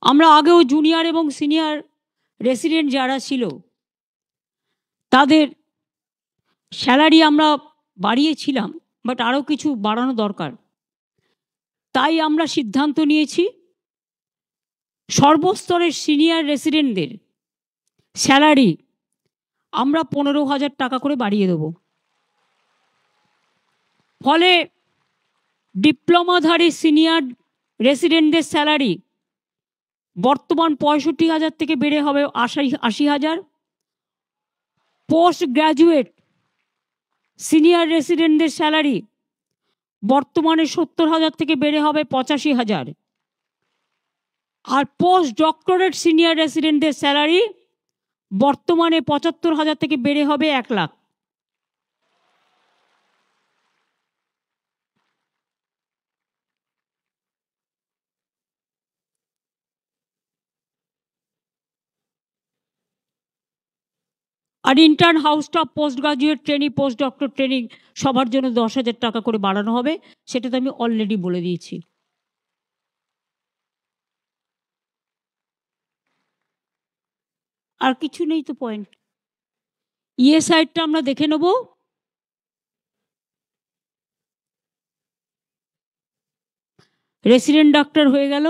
আমরা আগেও জুনিয়র এবং সিনিয়র রেসিডেন্ট যারা ছিল তাদের স্যালারি আমরা বাড়িয়েছিলাম, বাট আরও কিছু বাড়ানো দরকার। তাই আমরা সিদ্ধান্ত নিয়েছি সর্বস্তরের সিনিয়র রেসিডেন্টদের স্যালারি আমরা 15,000 টাকা করে বাড়িয়ে দেব। ফলে ডিপ্লোমাধারী সিনিয়র রেসিডেন্টদের স্যালারি বর্তমান 65,000 থেকে বেড়ে হবে 80,000। পোস্ট গ্র্যাজুয়েট সিনিয়র রেসিডেন্টদের স্যালারি বর্তমানে 70,000 থেকে বেড়ে হবে 85,000। আর পোস্ট ডক্টরেট সিনিয়র রেসিডেন্টদের স্যালারি বর্তমানে 75,000 থেকে বেড়ে হবে 1 লাখ। আর intern house staff post graduate training post doctor training সবার জন্য 10,000 টাকা করে বাড়ানো হবে, সেটা তো আমি অলরেডি বলে দিয়েছি। আর কিছু নেই তো পয়েন্ট। সাইডটা আমরা দেখে নেব। রেসিডেন্ট ডাক্তার হয়ে গেল।